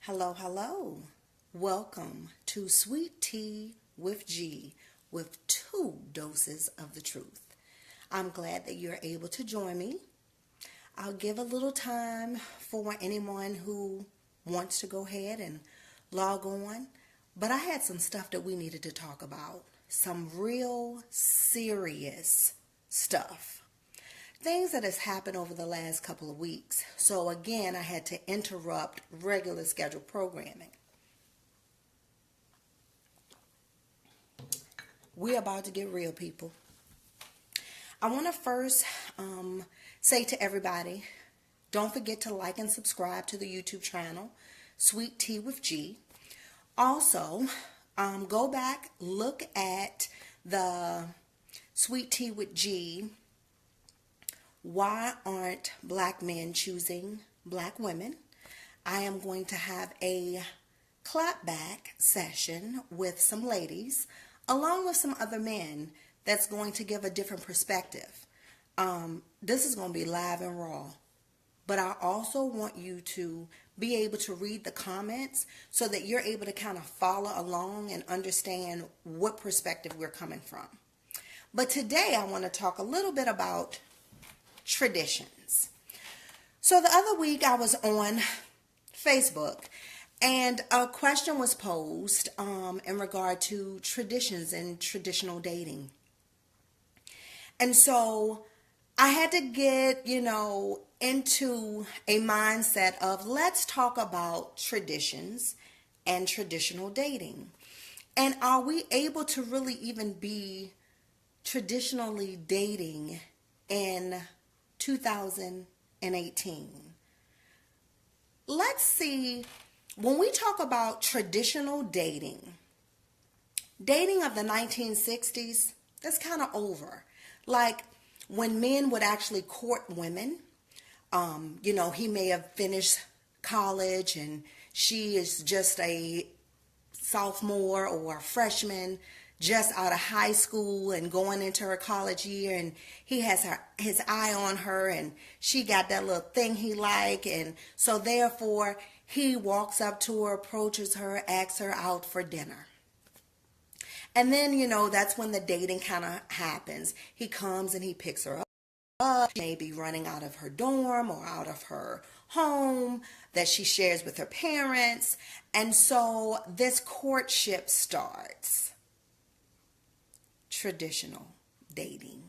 Hello, hello. Welcome to Sweet Tea with G with 2 doses of the truth. I'm glad that you're able to join me. I'll give a little time for anyone who wants to go ahead and log on. But I had some stuff that we needed to talk about. Some real serious stuff. Things that has happened over the last couple of weeks. So again, I had to interrupt regular scheduled programming. We're about to get real, people. I want to first say to everybody, don't forget to like and subscribe to the YouTube channel, Sweet Tea with G. Also, go back, look at the Sweet Tea with G. Why aren't black men choosing black women? I am going to have a clapback session with some ladies, along with some other men, that's going to give a different perspective. This is going to be live and raw. But I also want you to be able to read the comments so that you're able to kind of follow along and understand what perspective we're coming from. But today I want to talk a little bit about traditions. So the other week I was on Facebook and a question was posed in regard to traditions and traditional dating. And so I had to get, into a mindset of let's talk about traditions and traditional dating. And are we able to really even be traditionally dating in 2018? Let's see, when we talk about traditional dating of the 1960s, that's kind of over. Like when men would actually court women, he may have finished college and she is just a sophomore or a freshman just out of high school and going into her college year, and he has his eye on her and she got that little thing he like, and so therefore he walks up to her, approaches her, asks her out for dinner. And then, that's when the dating kind of happens. He comes and he picks her up, maybe running out of her dorm or out of her home that she shares with her parents. And so this courtship starts. Traditional dating.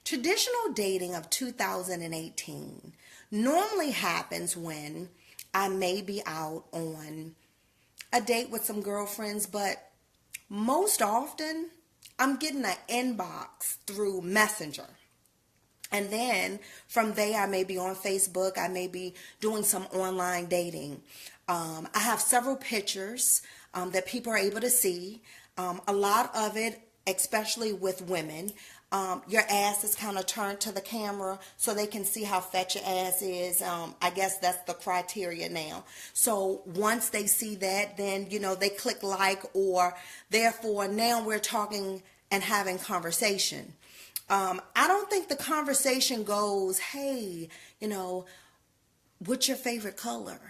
Traditional dating of 2018 normally happens when I may be out on a date with some girlfriends, but most often I'm getting an inbox through Messenger. And then from there, I may be on Facebook. I may be doing some online dating. I have several pictures that people are able to see. A lot of it, especially with women, your ass is kind of turned to the camera so they can see how fat your ass is. I guess that's the criteria now. So once they see that, then, they click like, or therefore now we're talking and having conversation. I don't think the conversation goes, hey, what's your favorite color?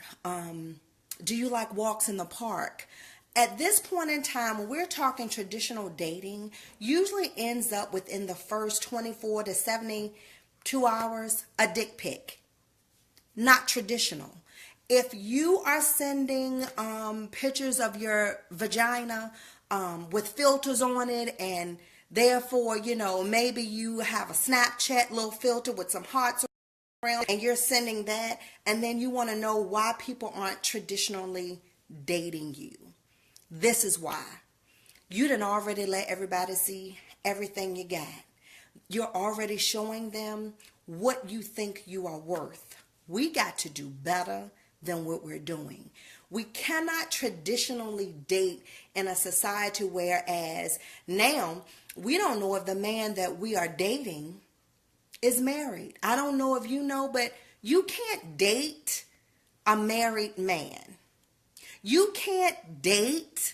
Do you like walks in the park? At this point in time, when we're talking traditional dating, usually ends up within the first 24 to 72 hours, a dick pic. Not traditional. If you are sending pictures of your vagina with filters on it, and therefore, maybe you have a Snapchat little filter with some hearts around, and you're sending that, and then you want to know why people aren't traditionally dating you. This is why. You done already let everybody see everything you got. You're already showing them what you think you are worth. We got to do better than what we're doing. We cannot traditionally date in a society whereas now we don't know if the man that we are dating is married. I don't know if you know, but you can't date a married man. You can't date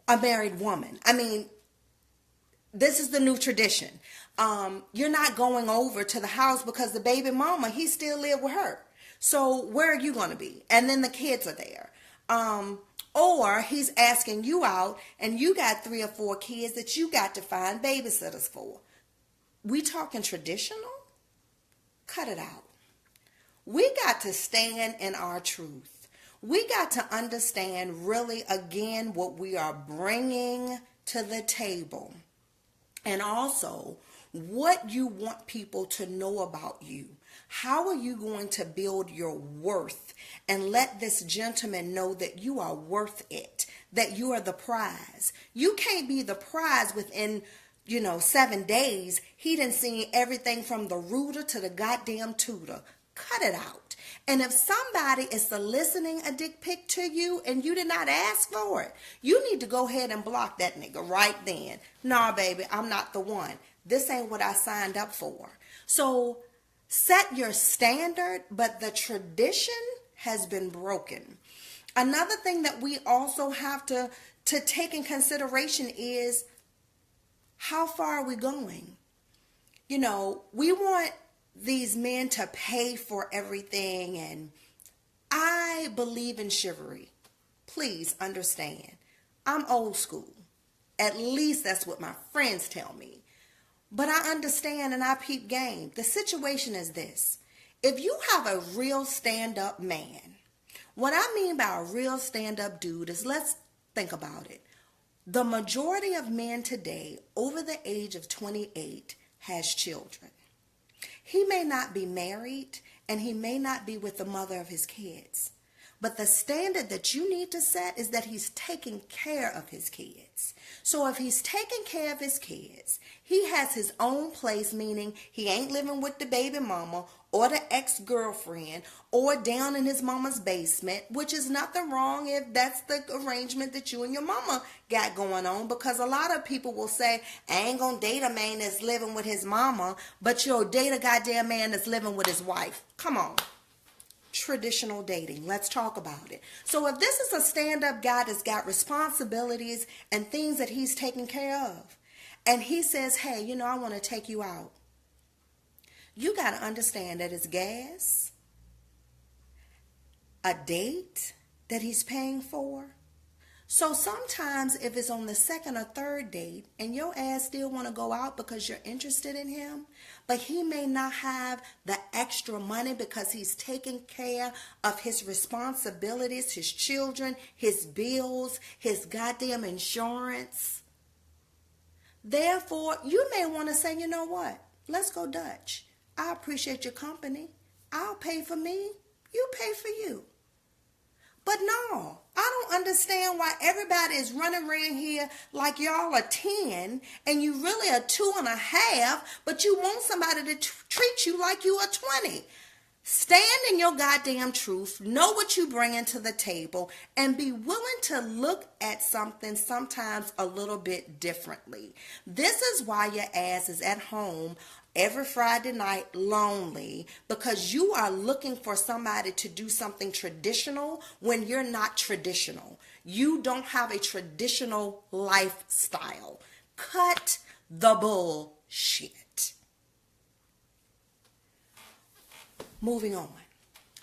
a married woman. I mean, this is the new tradition. You're not going over to the house because the baby mama, he still live with her. So where are you going to be? And then the kids are there. Or he's asking you out and you got 3 or 4 kids that you got to find babysitters for. We talking traditional? Cut it out. We got to stand in our truth. We got to understand really again what we are bringing to the table. And also what you want people to know about you. How are you going to build your worth and let this gentleman know that you are worth it, that you are the prize? You can't be the prize within 7 days. He done seen everything from the rooter to the goddamn tutor. Cut it out. And if somebody is soliciting a dick pic to you and you did not ask for it, you need to go ahead and block that nigga right then. Nah, baby, I'm not the one. This ain't what I signed up for. So set your standard, but the tradition has been broken. Another thing that we also have to take in consideration is how far are we going? We want these men to pay for everything, and I believe in chivalry. Please understand, I'm old school. At least that's what my friends tell me. But I understand and I peep game. The situation is this. If you have a real stand-up man, what I mean by a real stand-up dude is, let's think about it. The majority of men today over the age of 28 has children. He may not be married and he may not be with the mother of his kids. But the standard that you need to set is that he's taking care of his kids. So if he's taking care of his kids, he has his own place, meaning he ain't living with the baby mama or the ex-girlfriend or down in his mama's basement, which is nothing wrong if that's the arrangement that you and your mama got going on, because a lot of people will say, I ain't gonna date a man that's living with his mama, but you'll date a goddamn man that's living with his wife. Come on. Traditional dating. Let's talk about it. So if this is a stand-up guy that's got responsibilities and things that he's taking care of, and he says, hey, I want to take you out, you got to understand that it's gas, a date that he's paying for. So sometimes if it's on the second or third date and your ass still want to go out because you're interested in him, but he may not have the extra money because he's taking care of his responsibilities, his children, his bills, his goddamn insurance. Therefore, you may want to say, you know what? Let's go Dutch. I appreciate your company. I'll pay for me. You pay for you. But no, I don't understand why everybody is running around here like y'all are 10 and you really are 2.5, but you want somebody to treat you like you are 20. Stand in your goddamn truth, know what you bring into the table, and be willing to look at something sometimes a little bit differently. This is why your ass is at home every Friday night lonely, because you are looking for somebody to do something traditional when you're not traditional. You don't have a traditional lifestyle. Cut the bullshit. Moving on.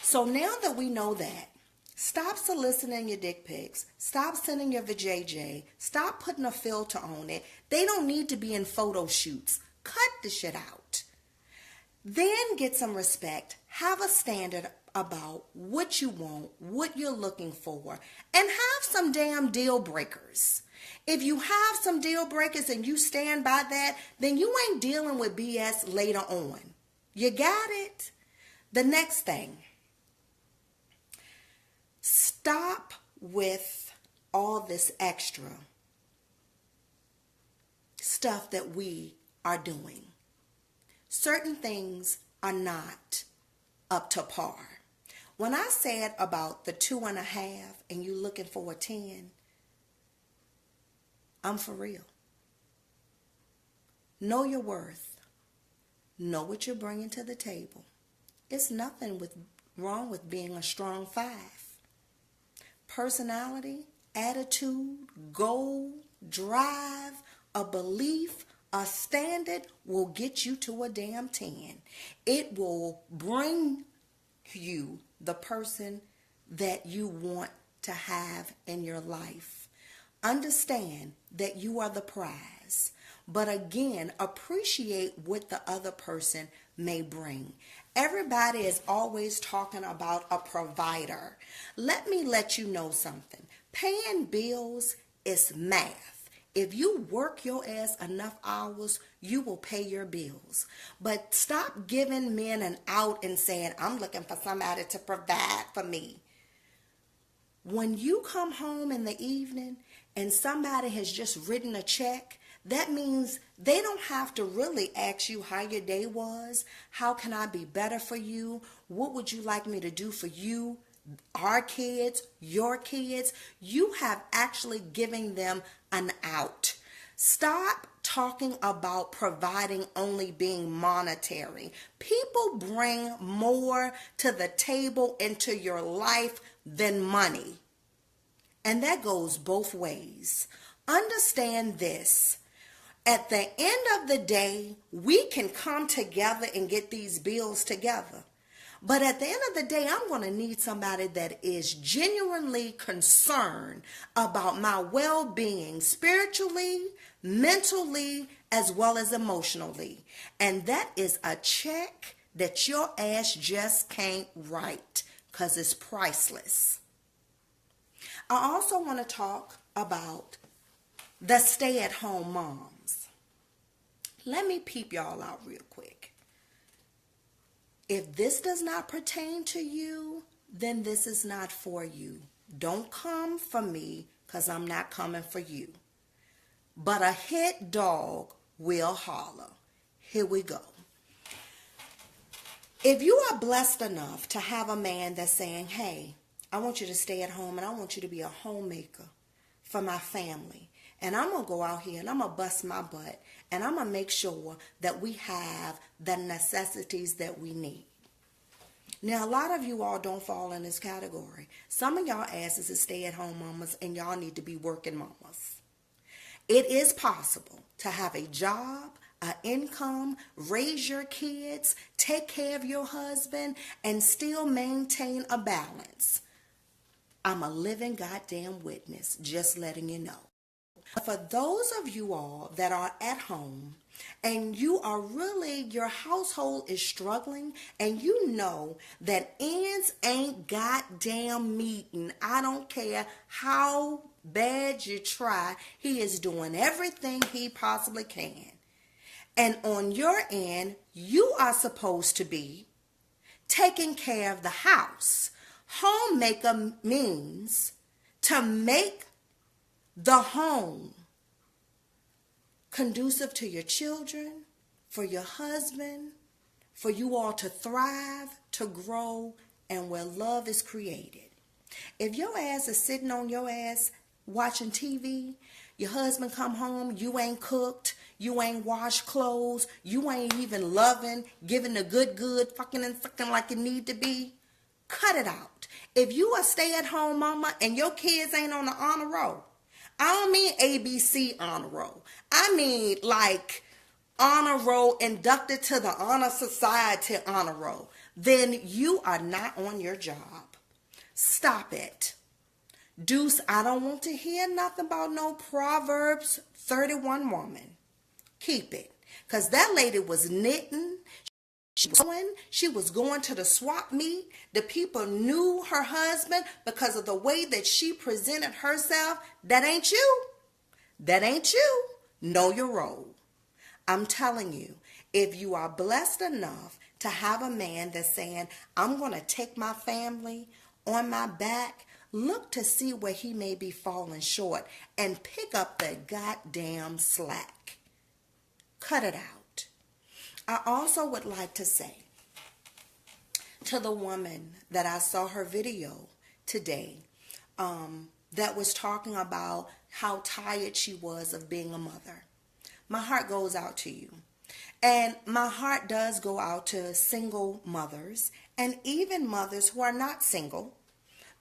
So now that we know that, stop soliciting your dick pics. Stop sending your vajayjay. Stop putting a filter on it. They don't need to be in photo shoots. Cut the shit out. Then get some respect. Have a standard about what you want, what you're looking for, and have some damn deal breakers. If you have some deal breakers and you stand by that, then you ain't dealing with BS later on. You got it? The next thing. Stop with all this extra stuff that we are doing. Certain things are not up to par. When I said about the 2.5 and you looking for a 10, I'm for real. Know your worth. Know what you're bringing to the table. It's nothing wrong with being a strong 5. Personality, attitude, goal, drive, a belief, a standard will get you to a damn 10. It will bring you the person that you want to have in your life. Understand that you are the prize. But again, appreciate what the other person may bring. Everybody is always talking about a provider. Let me let you know something. Paying bills is math. If you work your ass enough hours, you will pay your bills. But stop giving men an out and saying, I'm looking for somebody to provide for me. When you come home in the evening and somebody has just written a check, that means they don't have to really ask you how your day was. How can I be better for you? What would you like me to do for you? Our kids, your kids. You have actually given them an out. Stop talking about providing only being monetary. People bring more to the table into your life than money. And that goes both ways. Understand this. At the end of the day, we can come together and get these bills together. But at the end of the day, I'm going to need somebody that is genuinely concerned about my well-being spiritually, mentally, as well as emotionally. And that is a check that your ass just can't write because it's priceless. I also want to talk about the stay-at-home moms. Let me peep y'all out real quick. If this does not pertain to you, then this is not for you. Don't come for me because I'm not coming for you. But a hit dog will holler. Here we go. If you are blessed enough to have a man that's saying, hey, I want you to stay at home and I want you to be a homemaker for my family. And I'm going to go out here and I'm going to bust my butt and I'm going to make sure that we have the necessities that we need. Now, a lot of you all don't fall in this category. Some of y'all asses is stay-at-home mamas and y'all need to be working mamas. It is possible to have a job, an income, raise your kids, take care of your husband, and still maintain a balance. I'm a living goddamn witness, just letting you know. For those of you all that are at home and you are really, your household is struggling and you know that ends ain't goddamn meeting. I don't care how bad you try. He is doing everything he possibly can. And on your end, you are supposed to be taking care of the house. Homemaker means to make the home conducive to your children, for your husband, for you all to thrive, to grow, and where love is created. If your ass is sitting on your ass watching TV, your husband come home, you ain't cooked, you ain't washed clothes, you ain't even loving, giving the good, fucking and sucking like it need to be, cut it out. If you a stay-at-home mama and your kids ain't on the honor roll, I don't mean ABC honor roll. I mean like honor roll, inducted to the honor society honor roll. Then you are not on your job. Stop it. Deuce, I don't want to hear nothing about no Proverbs 31 woman. Keep it. Because that lady was knitting. She was going to the swap meet. The people knew her husband because of the way that she presented herself. That ain't you. That ain't you. Know your role. I'm telling you, if you are blessed enough to have a man that's saying, I'm going to take my family on my back, look to see where he may be falling short and pick up the goddamn slack. Cut it out. I also would like to say to the woman that I saw her video today that was talking about how tired she was of being a mother. My heart goes out to you. And my heart does go out to single mothers and even mothers who are not single,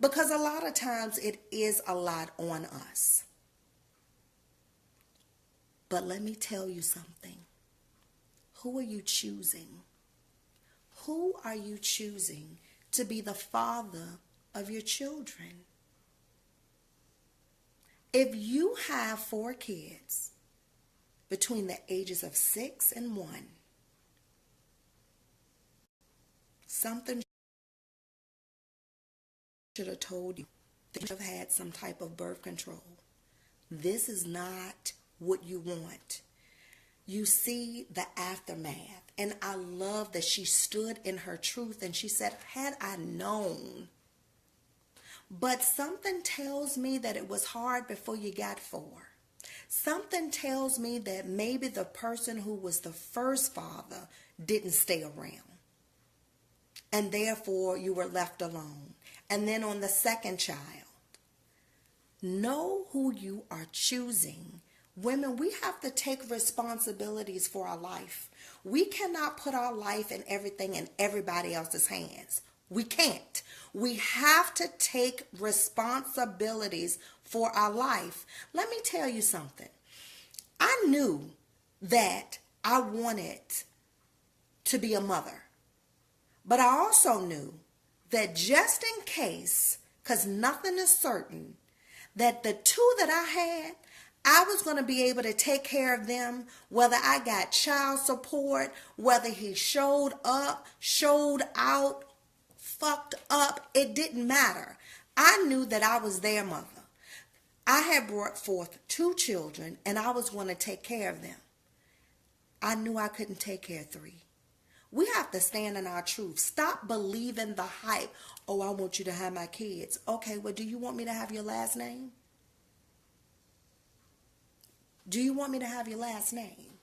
because a lot of times it is a lot on us. But let me tell you something. Who are you choosing? Who are you choosing to be the father of your children. If you have 4 kids between the ages of 6 and 1, something should have told you that you should have had some type of birth control. This is not what you want. You see the aftermath. And I love that she stood in her truth and she said, had I known. But something tells me that it was hard before you got 4. Something tells me that maybe the person who was the first father didn't stay around. And therefore you were left alone. And then on the second child, know who you are choosing. Women, we have to take responsibilities for our life. We cannot put our life and everything in everybody else's hands. We can't. We have to take responsibilities for our life. Let me tell you something. I knew that I wanted to be a mother. But I also knew that just in case, because nothing is certain, that the 2 that I had, I was going to be able to take care of them, whether I got child support, whether he showed up, showed out, fucked up, it didn't matter. I knew that I was their mother. I had brought forth 2 children and I was going to take care of them. I knew I couldn't take care of 3. We have to stand in our truth. Stop believing the hype. Oh, I want you to have my kids. Okay, well, do you want me to have your last name? Do you want me to have your last name?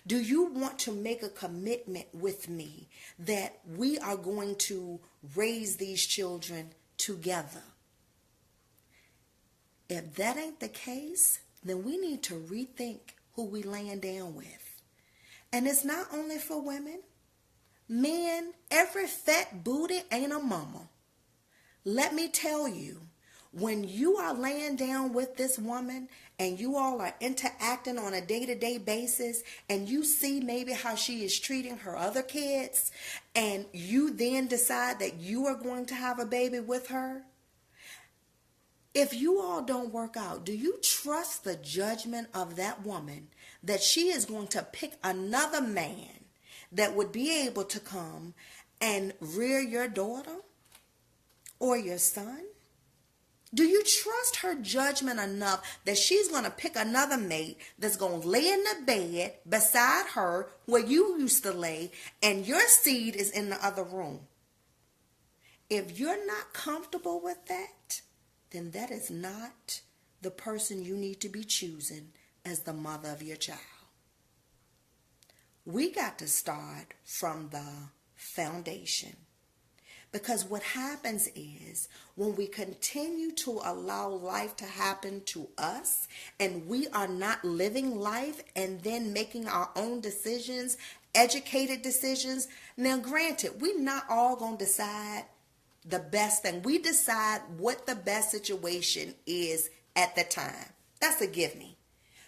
Do you want to make a commitment with me that we are going to raise these children together? If that ain't the case, then we need to rethink who we laying down with. And it's not only for women. Men, every fat booty ain't a mama. Let me tell you, when you are laying down with this woman and you all are interacting on a day-to-day basis and you see maybe how she is treating her other kids and you then decide that you are going to have a baby with her, if you all don't work out, do you trust the judgment of that woman that she is going to pick another man that would be able to come and rear your daughter or your son? Do you trust her judgment enough that she's going to pick another mate that's going to lay in the bed beside her where you used to lay and your seed is in the other room? If you're not comfortable with that, then that is not the person you need to be choosing as the mother of your child. We got to start from the foundation. Because what happens is when we continue to allow life to happen to us and we are not living life and then making our own decisions, educated decisions. Now, granted, we're not all going to decide the best thing. We decide what the best situation is at the time. That's a give me.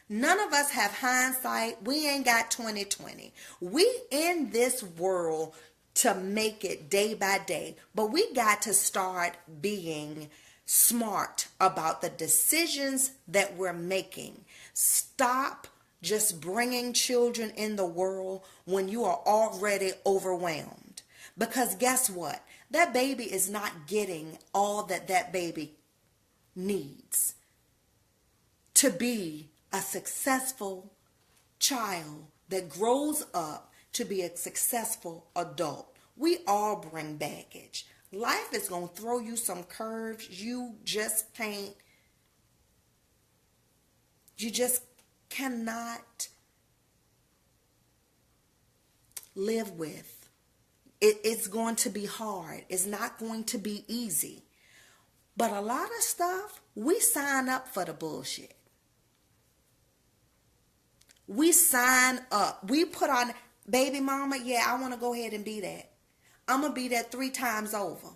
None of us have hindsight. We ain't got 20/20. We in this world to make it day by day. But we got to start being smart about the decisions that we're making. Stop just bringing children in the world when you are already overwhelmed. Because guess what? That baby is not getting all that that baby needs to be a successful child that grows up to be a successful adult. We all bring baggage. Life is going to throw you some curves you just cannot live with. It's going to be hard. It's not going to be easy. But a lot of stuff, we sign up for the bullshit. We sign up. We put on, baby mama, yeah, I want to go ahead and be that. I'm going to be that 3 times over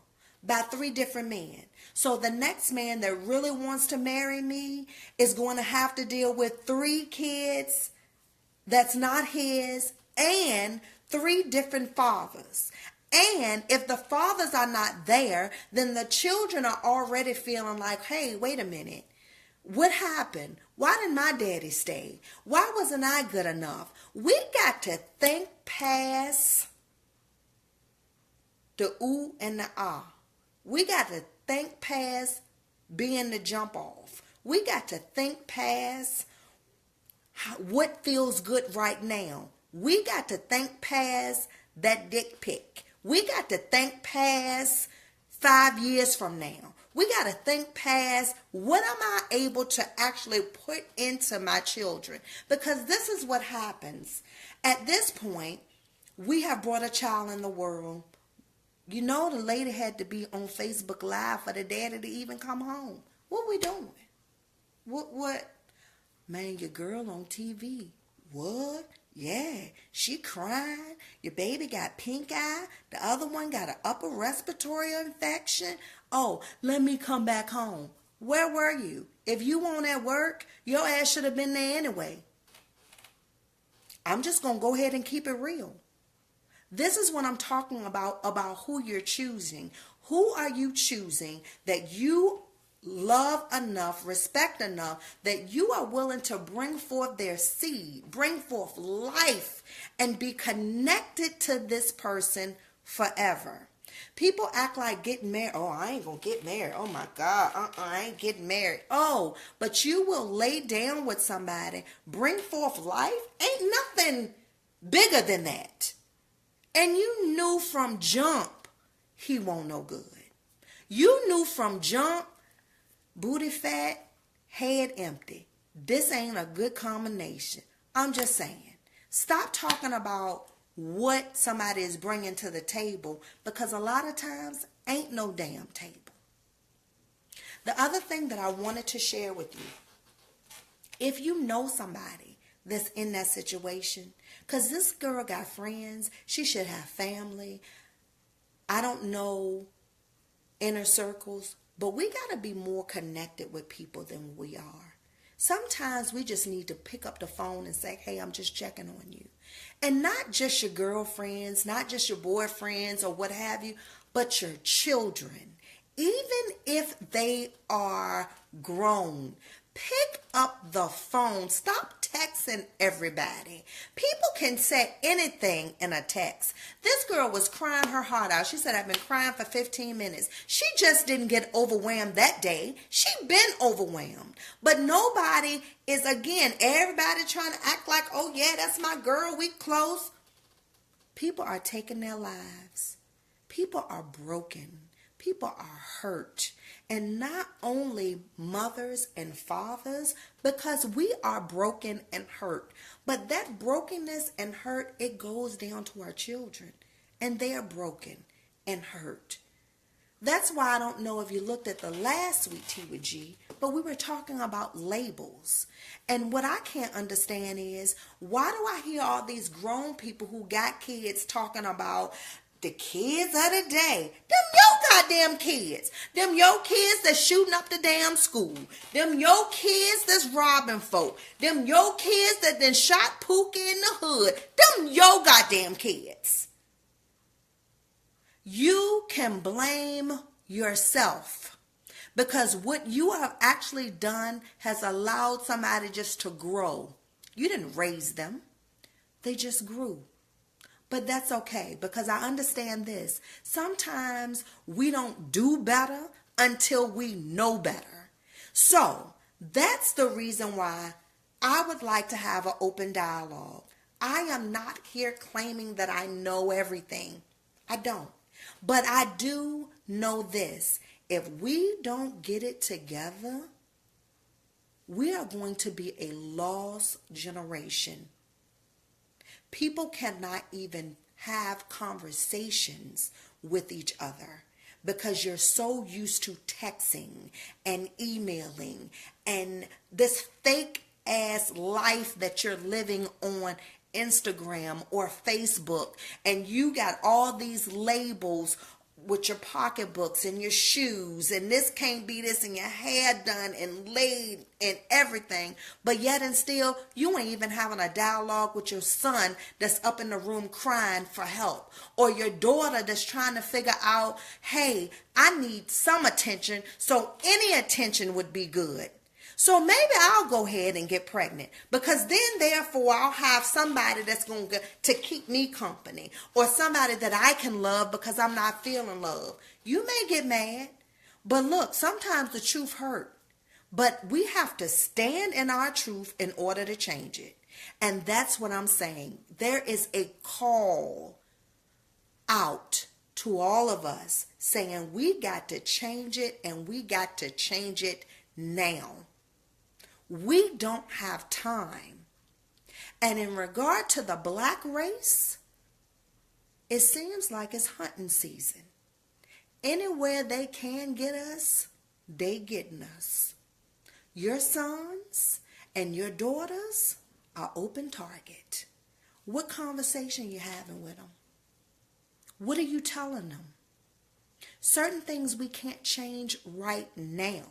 by 3 different men. So the next man that really wants to marry me is going to have to deal with 3 kids that's not his and 3 different fathers. And if the fathers are not there, then the children are already feeling like, hey, wait a minute. What happened? Why didn't my daddy stay? Why wasn't I good enough? We got to think past the ooh and the ah. We got to think past being the jump off. We got to think past what feels good right now. We got to think past that dick pic. We got to think past 5 years from now. We got to think past what am I able to actually put into my children? Because this is what happens. At this point, we have brought a child in the world. You know, the lady had to be on Facebook Live for the daddy to even come home. What we doing? What? Man, your girl on TV. What? Yeah, she crying. Your baby got pink eye. The other one got an upper respiratory infection. Oh, let me come back home. Where were you? If you weren't at work, your ass should have been there anyway. I'm just going to go ahead and keep it real. This is what I'm talking about who you're choosing. Who are you choosing that you love enough, respect enough, that you are willing to bring forth their seed, bring forth life, and be connected to this person forever? People act like getting married. Oh, I ain't gonna get married. Oh my God, I ain't getting married. Oh, but you will lay down with somebody, bring forth life. Ain't nothing bigger than that. And you knew from jump he won't no good. You knew from jump, booty fat, head empty. This ain't a good combination. I'm just saying. Stop talking about what somebody is bringing to the table, because a lot of times ain't no damn table. The other thing that I wanted to share with you, if you know somebody that's in that situation, because this girl got friends, she should have family. I don't know inner circles, but we got to be more connected with people than we are. Sometimes we just need to pick up the phone and say, hey, I'm just checking on you. And not just your girlfriends, not just your boyfriends or what have you, but your children. Even if they are grown, pick up the phone. Stop texting everybody. People can say anything in a text. This girl was crying her heart out. She said, I've been crying for 15 minutes. She just didn't get overwhelmed that day. She been overwhelmed. But nobody is, again, everybody trying to act like, oh yeah, that's my girl, we close. People are taking their lives. People are broken. People are hurt. And not only mothers and fathers, because we are broken and hurt. But that brokenness and hurt, it goes down to our children. And they are broken and hurt. That's why I don't know if you looked at the last Sweet Tea with G, but we were talking about labels. And what I can't understand is, why do I hear all these grown people who got kids talking about the kids of the day? Them your goddamn kids. Them your kids that's shooting up the damn school. Them your kids that's robbing folk. Them your kids that then shot Pookie in the hood. Them your goddamn kids. You can blame yourself, because what you have actually done has allowed somebody just to grow. You didn't raise them. They just grew. But that's okay, because I understand this. Sometimes we don't do better until we know better. So that's the reason why I would like to have an open dialogue. I am not here claiming that I know everything. I don't. But I do know this. If we don't get it together, we are going to be a lost generation. People cannot even have conversations with each other because you're so used to texting and emailing and this fake ass life that you're living on Instagram or Facebook, and you got all these labels with your pocketbooks and your shoes, and this can't be this, and your hair done and laid and everything, but yet and still you ain't even having a dialogue with your son that's up in the room crying for help, or your daughter that's trying to figure out, hey, I need some attention, so any attention would be good. So maybe I'll go ahead and get pregnant, because then therefore I'll have somebody that's going to keep me company, or somebody that I can love because I'm not feeling love. You may get mad, but look, sometimes the truth hurt. But we have to stand in our truth in order to change it. And that's what I'm saying. There is a call out to all of us saying we got to change it, and we got to change it now. We don't have time. And in regard to the black race, it seems like it's hunting season. Anywhere they can get us, they getting us. Your sons and your daughters are open target. What conversation you having with them? What are you telling them? Certain things we can't change right now.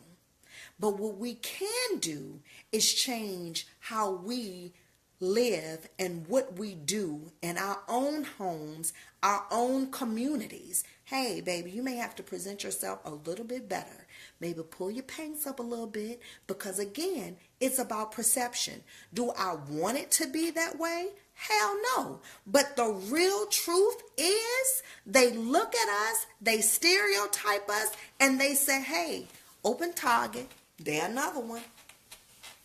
But what we can do is change how we live and what we do in our own homes, our own communities. Hey, baby, you may have to present yourself a little bit better. Maybe pull your pants up a little bit, because again, it's about perception. Do I want it to be that way? Hell no. But the real truth is they look at us, they stereotype us, and they say, hey, open target, there another one.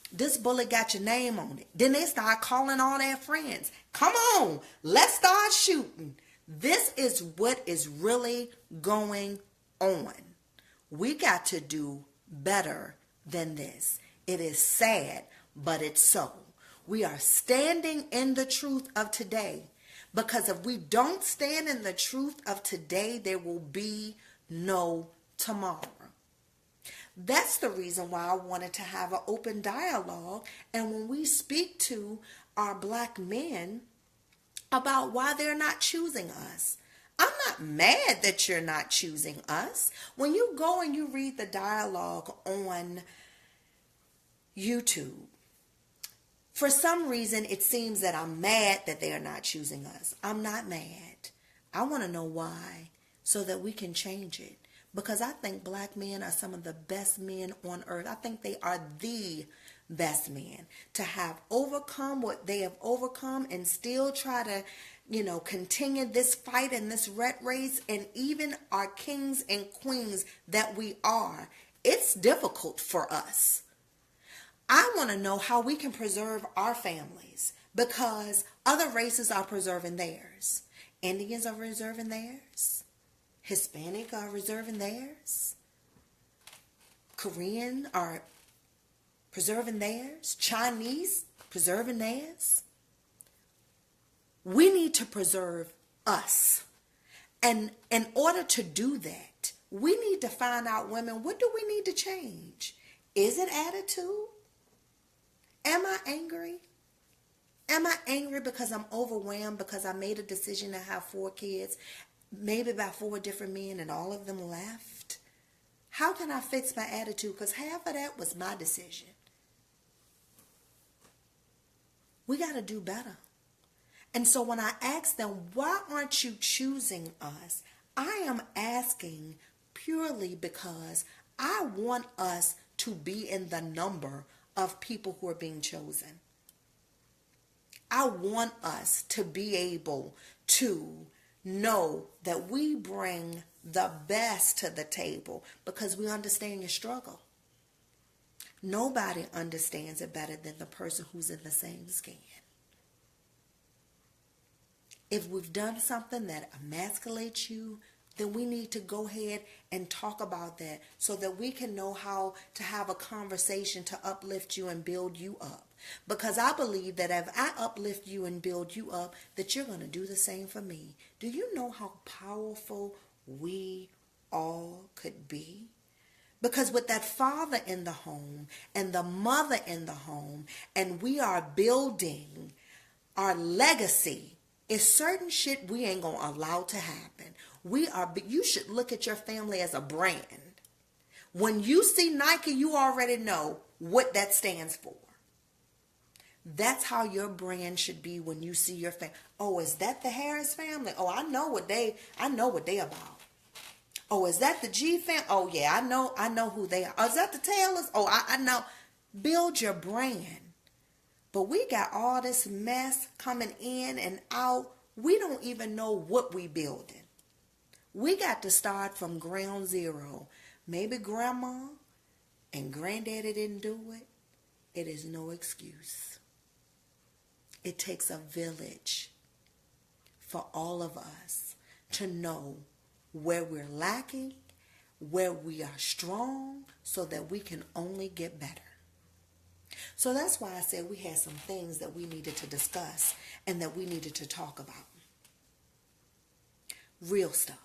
This bullet got your name on it. Then they start calling all their friends. Come on, let's start shooting. This is what is really going on. We got to do better than this. It is sad, but it's so. We are standing in the truth of today, because if we don't stand in the truth of today, there will be no tomorrow. That's the reason why I wanted to have an open dialogue. And when we speak to our black men about why they're not choosing us, I'm not mad that you're not choosing us. When you go and you read the dialogue on YouTube, for some reason it seems that I'm mad that they are not choosing us. I'm not mad. I want to know why, so that we can change it. Because I think black men are some of the best men on earth. I think they are the best men to have overcome what they have overcome and still try to, continue this fight and this rat race. And even our kings and queens that we are, it's difficult for us. I want to know how we can preserve our families, because other races are preserving theirs. Indians are preserving theirs. Hispanic are reserving theirs. Korean are preserving theirs. Chinese preserving theirs. We need to preserve us. And in order to do that, we need to find out, women, what do we need to change? Is it attitude? Am I angry? Am I angry because I'm overwhelmed because I made a decision to have 4 kids? Maybe by 4 different men, and all of them left? How can I fix my attitude? Because half of that was my decision. We got to do better. And so when I ask them, why aren't you choosing us? I am asking purely because I want us to be in the number of people who are being chosen. I want us to be able to know that we bring the best to the table, because we understand your struggle. Nobody understands it better than the person who's in the same skin. If we've done something that emasculates you, then we need to go ahead and talk about that, so that we can know how to have a conversation to uplift you and build you up. Because I believe that if I uplift you and build you up, that you're going to do the same for me. Do you know how powerful we all could be? Because with that father in the home and the mother in the home, and we are building our legacy, is certain shit we ain't going to allow to happen. You should look at your family as a brand. When you see Nike, you already know what that stands for. That's how your brand should be when you see your family. Oh, is that the Harris family? Oh, I know what they about. Oh, is that the G family? Oh yeah, I know who they are. Oh, is that the Taylors? Oh, I know. Build your brand. But we got all this mess coming in and out. We don't even know what we building. We got to start from ground zero. Maybe grandma and granddaddy didn't do it. It is no excuse. It takes a village for all of us to know where we're lacking, where we are strong, so that we can only get better. So that's why I said we had some things that we needed to discuss and that we needed to talk about. Real stuff.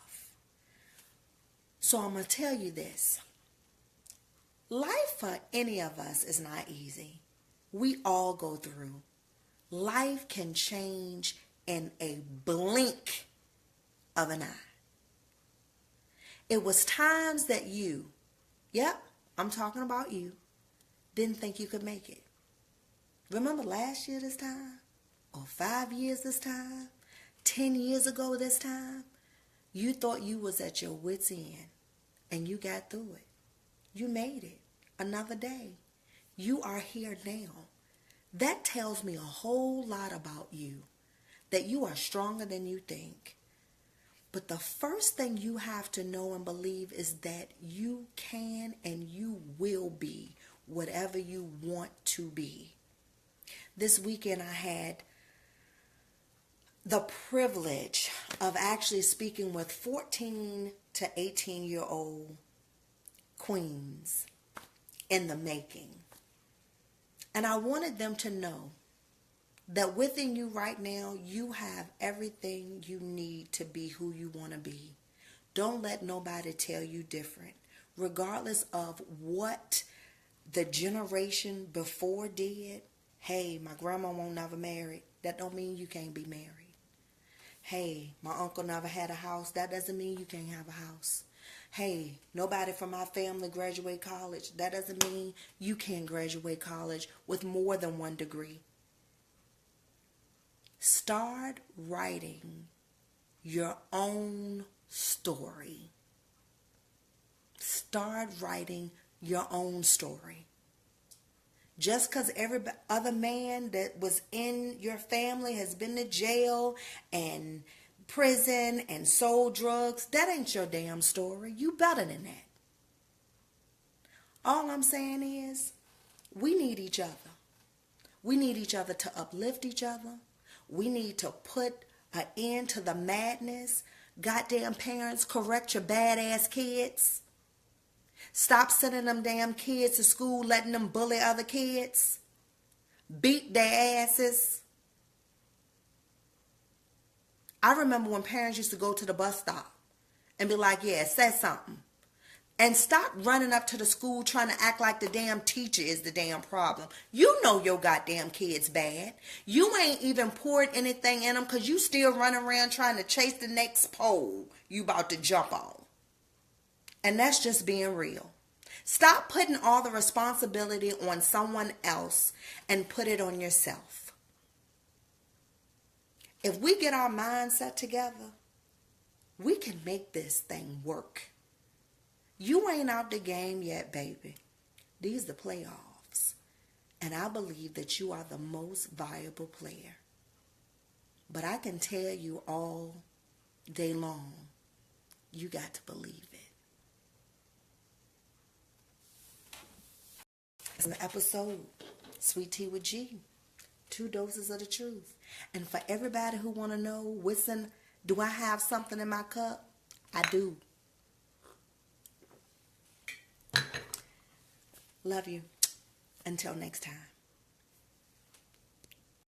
So I'm going to tell you this. Life for any of us is not easy. We all go through. Life can change in a blink of an eye. It was times that I'm talking about you, didn't think you could make it. Remember last year this time? Or 5 years this time? 10 years ago this time? You thought you was at your wit's end and you got through it. You made it. Another day. You are here now. That tells me a whole lot about you. That you are stronger than you think. But the first thing you have to know and believe is that you can and you will be whatever you want to be. This weekend I had the privilege of actually speaking with 14 to 18-year-old queens in the making. And I wanted them to know that within you right now, you have everything you need to be who you want to be. Don't let nobody tell you different. Regardless of what the generation before did. Hey, my grandma won't never marry. That don't mean you can't be married. Hey, my uncle never had a house. That doesn't mean you can't have a house. Hey, nobody from my family graduate college. That doesn't mean you can't graduate college with more than one degree. Start writing your own story. Start writing your own story. Just because every other man that was in your family has been to jail and prison and sold drugs, that ain't your damn story. You better than that. All I'm saying is we need each other. We need each other to uplift each other. We need to put an end to the madness. Goddamn parents, correct your badass kids. Stop sending them damn kids to school, letting them bully other kids. Beat their asses. I remember when parents used to go to the bus stop and be like, yeah, say something. And stop running up to the school trying to act like the damn teacher is the damn problem. You know your goddamn kid's bad. You ain't even poured anything in them because you still running around trying to chase the next pole you about to jump on. And that's just being real. Stop putting all the responsibility on someone else and put it on yourself. If we get our mindset together, we can make this thing work. You ain't out the game yet, baby. These are the playoffs. And I believe that you are the most valuable player. But I can tell you all day long, you got to believe it. It's an episode, Sweet Tea with G. 2 doses of the truth. And for everybody who want to know, listen, do I have something in my cup? I do. Love you. Until next time.